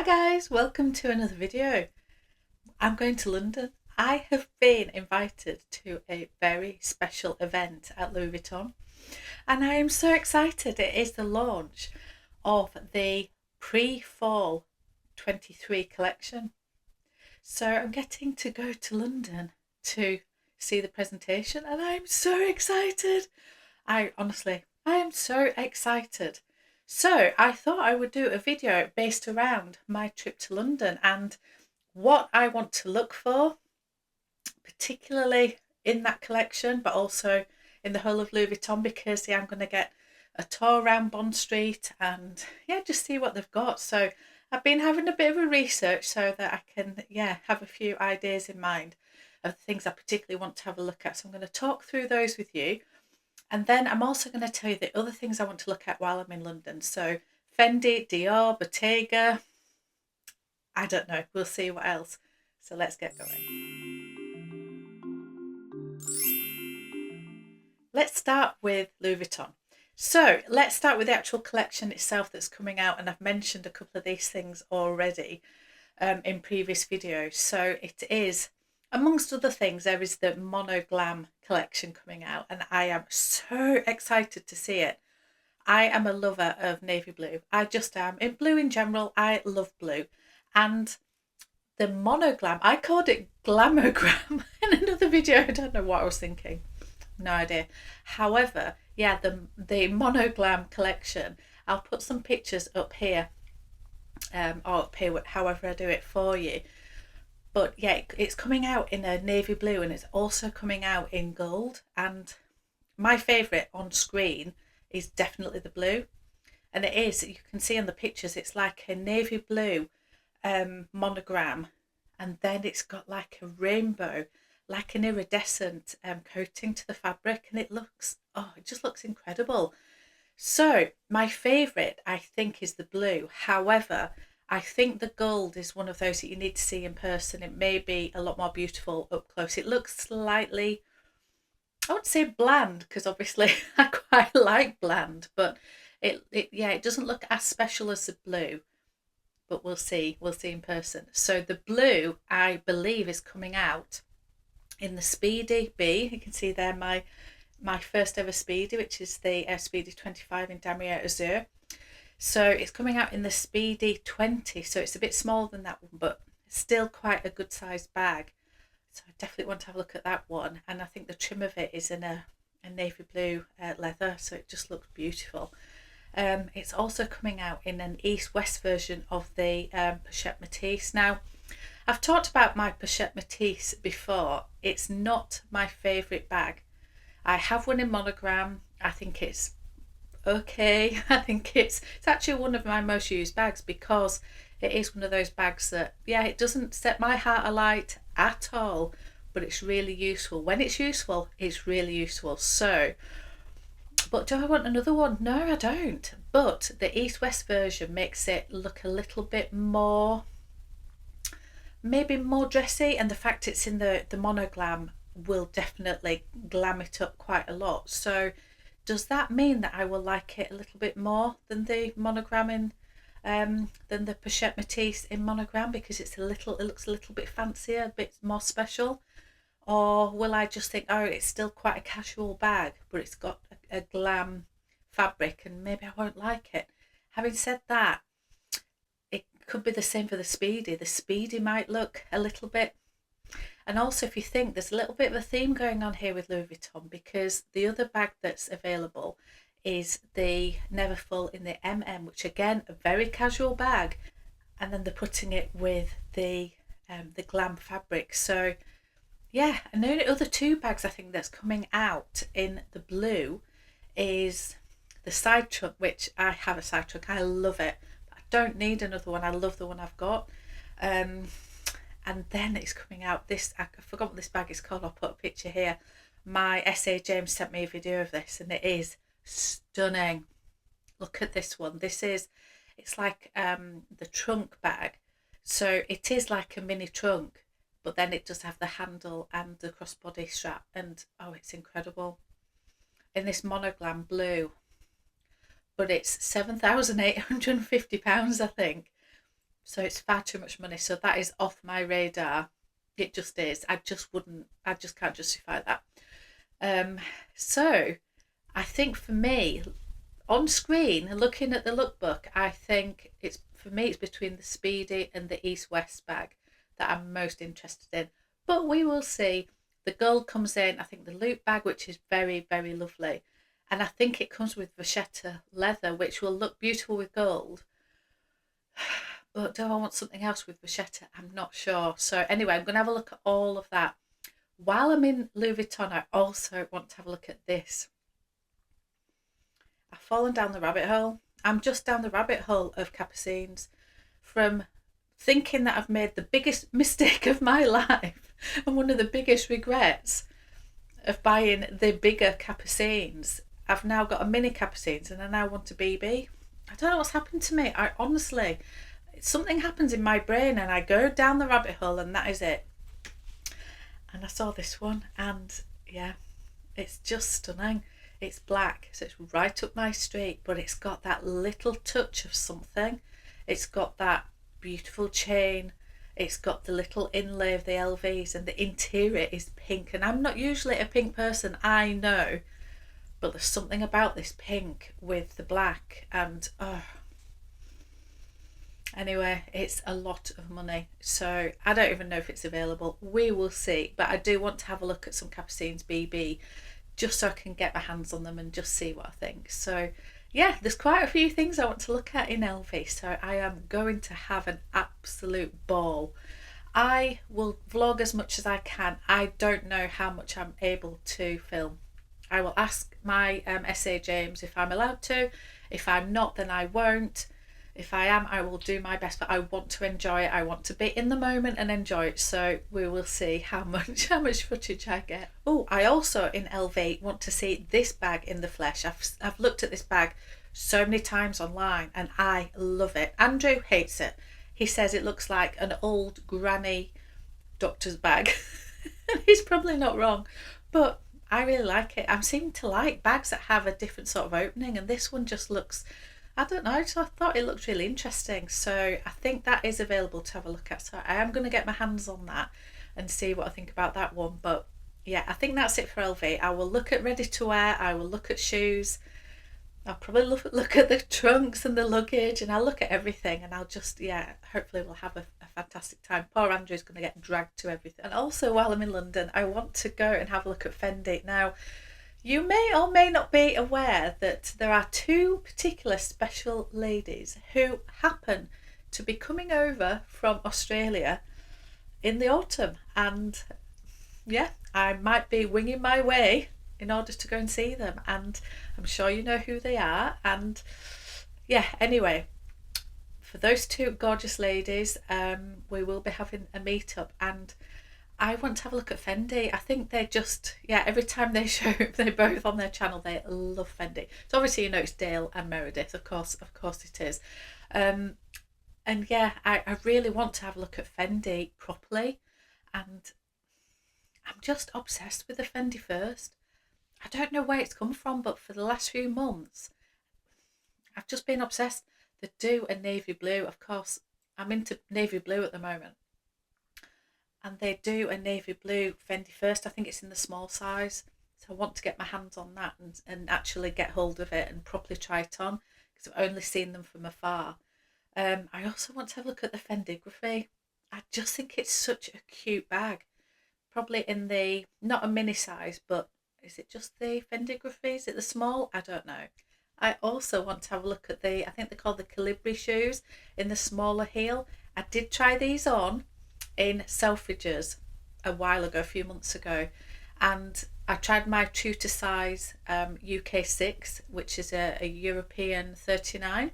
Hi guys, welcome to another video. I'm going to London. I have been invited to a very special event at Louis Vuitton and I am so excited. It is the launch of the pre-fall 23 collection. So I'm getting to go to London to see the presentation and I'm so excited. I am so excited. So I thought I would do a video based around my trip to London and what I want to look for, particularly in that collection, but also in the whole of Louis Vuitton, because I'm going to get a tour around Bond Street and just see what they've got. So I've been having a bit of a research so that I can have a few ideas in mind of things I particularly want to have a look at. So I'm going to talk through those with you. And then I'm also going to tell you the other things I want to look at while I'm in London. So Fendi, Dior, Bottega, I don't know. We'll see what else. So let's get going. Let's start with Louis Vuitton. So let's start with the actual collection itself that's coming out. And I've mentioned a couple of these things already in previous videos. So it is, amongst other things, there is the Monoglam collection coming out and I am so excited to see it. I am a lover of navy blue. I just am. In blue in general, I love blue. And the Monoglam, I called it Glamogram in another video. I don't know what I was thinking. No idea. However, the Monoglam collection, I'll put some pictures up here. Or up here, however I do it for you. But it's coming out in a navy blue and it's also coming out in gold. And my favourite on screen is definitely the blue. And it is, you can see on the pictures, it's like a navy blue monogram. And then it's got like a rainbow, like an iridescent coating to the fabric. And it just looks incredible. So my favourite, I think, is the blue. However, I think the gold is one of those that you need to see in person. It may be a lot more beautiful up close. It looks slightly, I would say bland, because obviously I quite like bland, but it doesn't look as special as the blue. But we'll see in person. So the blue, I believe, is coming out in the Speedy B. You can see there my first ever Speedy, which is the Speedy 25 in Damier Azur. So it's coming out in the Speedy 20, so it's a bit smaller than that one, but still quite a good sized bag. So I definitely want to have a look at that one. And I think the trim of it is in a navy blue leather, so it just looks beautiful. It's also coming out in an east-west version of the Pouchette Metis. Now, I've talked about my Pouchette Metis before. It's not my favourite bag. I have one in monogram. I think it's okay. I think it's actually one of my most used bags because it is one of those bags that it doesn't set my heart alight at all, but it's really useful. When it's useful, it's really useful. So, but do I want another one? No, I don't. But the east-west version makes it look a little bit more, maybe more dressy, and the fact it's in the monogram will definitely glam it up quite a lot. So does that mean that I will like it a little bit more than the monogram in than the Pouchette Metis in monogram, because it looks a little bit fancier, a bit more special? Or will I just think, oh, it's still quite a casual bag, but it's got a glam fabric and maybe I won't like it? Having said that, it could be the same for the Speedy. The Speedy might look a little bit. And also, if you think, there's a little bit of a theme going on here with Louis Vuitton, because the other bag that's available is the Neverfull in the MM, which again, a very casual bag, and then they're putting it with the glam fabric. So and the other two bags I think that's coming out in the blue is the side trunk, which I have a side trunk. I love it. I don't need another one. I love the one I've got. And then it's coming out this, I forgot what this bag is called. I'll put a picture here. My SA James sent me a video of this and it is stunning. Look at this one. It's like the trunk bag. So it is like a mini trunk, but then it does have the handle and the crossbody strap, and it's incredible in this monoglam blue. But it's £7,850, I think. So it's far too much money. So that is off my radar. It just is. I just can't justify that. Um, so I think for me, on screen, looking at the lookbook, I think it's for me it's between the Speedy and the East West bag that I'm most interested in. But we will see. The gold comes in. I think the loop bag, which is very, very lovely. And I think it comes with vachetta leather, which will look beautiful with gold. But do I want something else with vachetta? I'm not sure. So anyway, I'm going to have a look at all of that. While I'm in Louis Vuitton, I also want to have a look at this. I've fallen down the rabbit hole. I'm just down the rabbit hole of capucines, from thinking that I've made the biggest mistake of my life and one of the biggest regrets of buying the bigger capucines. I've now got a mini capucines and I now want a BB. I don't know what's happened to me. I honestly, something happens in my brain and I go down the rabbit hole and that is it. And I saw this one and yeah, it's just stunning. It's black, so it's right up my street, but it's got that little touch of something. It's got that beautiful chain. It's got the little inlay of the LVs, and the interior is pink. And I'm not usually a pink person, I know, but there's something about this pink with the black, and anyway, it's a lot of money. So I don't even know if it's available. We will see, but I do want to have a look at some Capucines BB, just so I can get my hands on them and just see what I think. So yeah, there's quite a few things I want to look at in LV, so I am going to have an absolute ball. I will vlog as much as I can. I don't know how much I'm able to film. I will ask my SA James if I'm allowed to. If I'm not, then I won't. If I am, I will do my best, but I want to enjoy it. I want to be in the moment and enjoy it. So we will see how much footage I get. Oh, I also in LV want to see this bag in the flesh. I've looked at this bag so many times online and I love it. Andrew hates it. He says it looks like an old granny doctor's bag. He's probably not wrong, but I really like it. I seem to like bags that have a different sort of opening, and this one just looks, I don't know, I thought it looked really interesting. So I think that is available to have a look at. So I am going to get my hands on that and see what I think about that one. But yeah, I think that's it for LV. I will look at ready to wear. I will look at shoes. I'll probably look at the trunks and the luggage, and I'll look at everything, and I'll just, yeah, hopefully we'll have a fantastic time. Poor Andrew's going to get dragged to everything. And also while I'm in London, I want to go and have a look at Fendi. Now, you may or may not be aware that there are two particular special ladies who happen to be coming over from Australia in the autumn, and yeah, I might be winging my way in order to go and see them, and I'm sure you know who they are. And yeah, anyway, for those two gorgeous ladies, we will be having a meetup, and I want to have a look at Fendi. I think they just, yeah, every time they show up, they're both on their channel, they love Fendi. So obviously, you know, it's Dale and Meredith, of course it is. And yeah, I really want to have a look at Fendi properly, and I'm just obsessed with the Fendi First. I don't know where it's come from, but for the last few months, I've just been obsessed. They do a navy blue. Of course, I'm into navy blue at the moment. And they do a navy blue Fendi First. I think it's in the small size. So I want to get my hands on that and actually get hold of it and properly try it on, because I've only seen them from afar. I also want to have a look at the Fendigraphy. I just think it's such a cute bag. Probably in the, not a mini size, but is it just the Fendigraphy? Is it the small? I don't know. I also want to have a look at the, I think they're called the Calibri shoes in the smaller heel. I did try these on in Selfridges a while ago, a few months ago, and I tried my true to size UK 6, which is a European 39,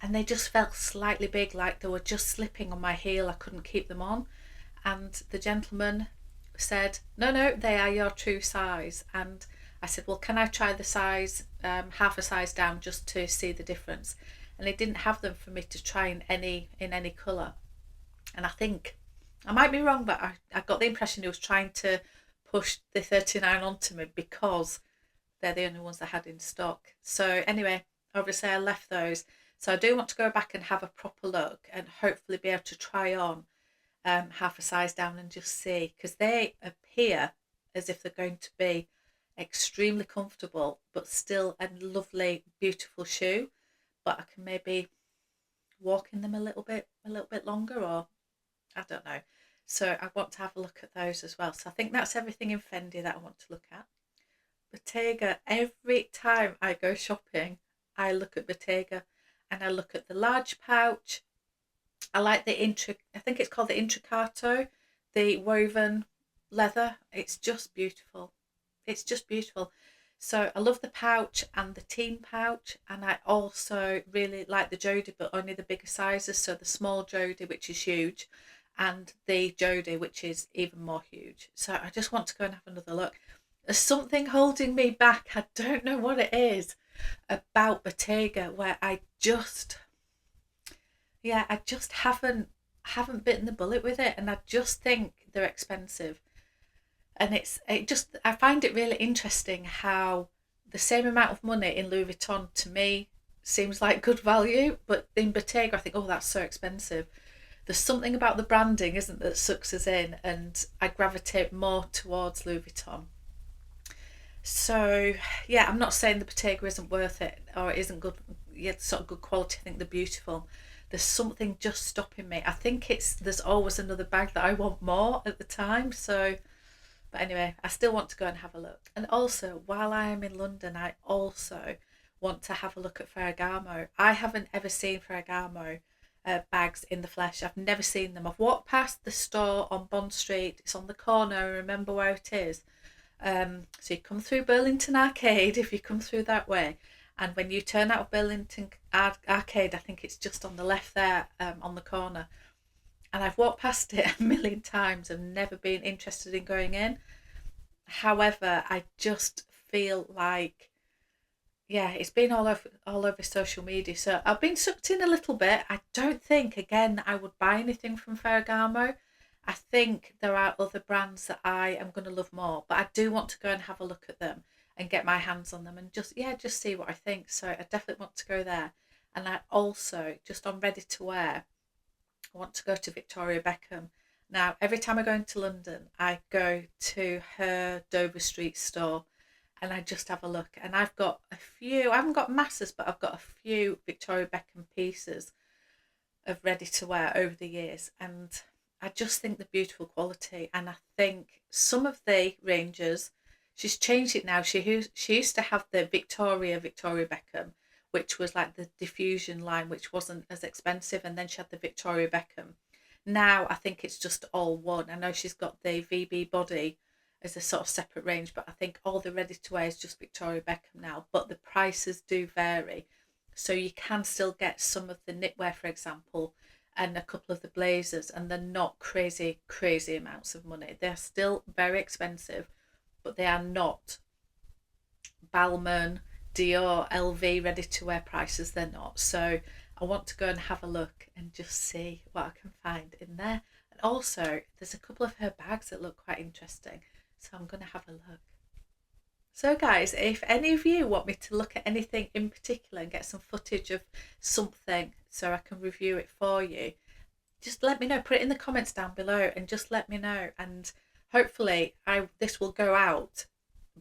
and they just felt slightly big, like they were just slipping on my heel. I couldn't keep them on, and the gentleman said, no, they are your true size. And I said, well, can I try the size, half a size down, just to see the difference? And they didn't have them for me to try in any colour. And I think, I might be wrong, but I got the impression he was trying to push the 39 onto me because they're the only ones I had in stock. So anyway, obviously I left those. So I do want to go back and have a proper look and hopefully be able to try on half a size down and just see, because they appear as if they're going to be extremely comfortable but still a lovely beautiful shoe, but I can maybe walk in them a little bit longer, or I don't know. So I want to have a look at those as well. So I think that's everything in Fendi that I want to look at. Bottega, every time I go shopping I look at Bottega and I look at the large pouch. I like the I think it's called the intricato, the woven leather. It's just beautiful. It's just beautiful. So I love the pouch and the teen pouch, and I also really like the Jodie, but only the bigger sizes. So the small Jodie, which is huge, and the Jodie, which is even more huge. So I just want to go and have another look. There's something holding me back. I don't know what it is about Bottega, where I just haven't bitten the bullet with it, and I just think they're expensive. And I find it really interesting how the same amount of money in Louis Vuitton to me seems like good value, but in Bottega I think, oh, that's so expensive. There's something about the branding, isn't there, that sucks us in, and I gravitate more towards Louis Vuitton. So yeah, I'm not saying the Bottega isn't worth it or it isn't good. Yeah, sort of good quality. I think they're beautiful. There's something just stopping me. I think there's always another bag that I want more at the time. So, but anyway, I still want to go and have a look. And also, while I am in London, I also want to have a look at Ferragamo. I haven't ever seen Ferragamo bags in the flesh. I've never seen them. I've walked past the store on Bond Street. It's on the corner. I remember where it is. So you come through Burlington Arcade if you come through that way, and when you turn out of Burlington Arcade, I think it's just on the left there, on the corner. And I've walked past it a million times and never been interested in going in. However, I just feel like, yeah, it's been all over social media, so I've been sucked in a little bit. I don't think, again, I would buy anything from Ferragamo. I think there are other brands that I am going to love more, but I do want to go and have a look at them and get my hands on them and just see what I think. So I definitely want to go there. And I also, just on ready to wear, I want to go to Victoria Beckham. Now, every time I go into London, I go to her Dover Street store and I just have a look. And I've got a few, I haven't got masses, but I've got a few Victoria Beckham pieces of ready to wear over the years. And I just think the beautiful quality, and I think some of the ranges, she's changed it now. She used to have the Victoria Beckham, which was like the diffusion line, which wasn't as expensive, and then she had the Victoria Beckham. Now I think it's just all one. I know she's got the VB body as a sort of separate range, but I think all the ready to wear is just Victoria Beckham now, but the prices do vary. So you can still get some of the knitwear, for example, and a couple of the blazers, and they're not crazy amounts of money. They're still very expensive, but they are not Balmain, Dior, LV ready to wear prices. They're not. So I want to go and have a look and just see what I can find in there. And also there's a couple of her bags that look quite interesting, so I'm going to have a look. So guys, if any of you want me to look at anything in particular and get some footage of something so I can review it for you, just let me know. Put it in the comments down below and just let me know, and hopefully this will go out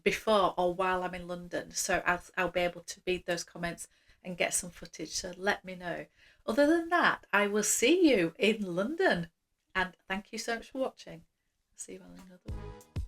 before or while I'm in London, so I'll be able to read those comments and get some footage. So let me know. Other than that, I will see you in London, and thank you so much for watching. See you on another one.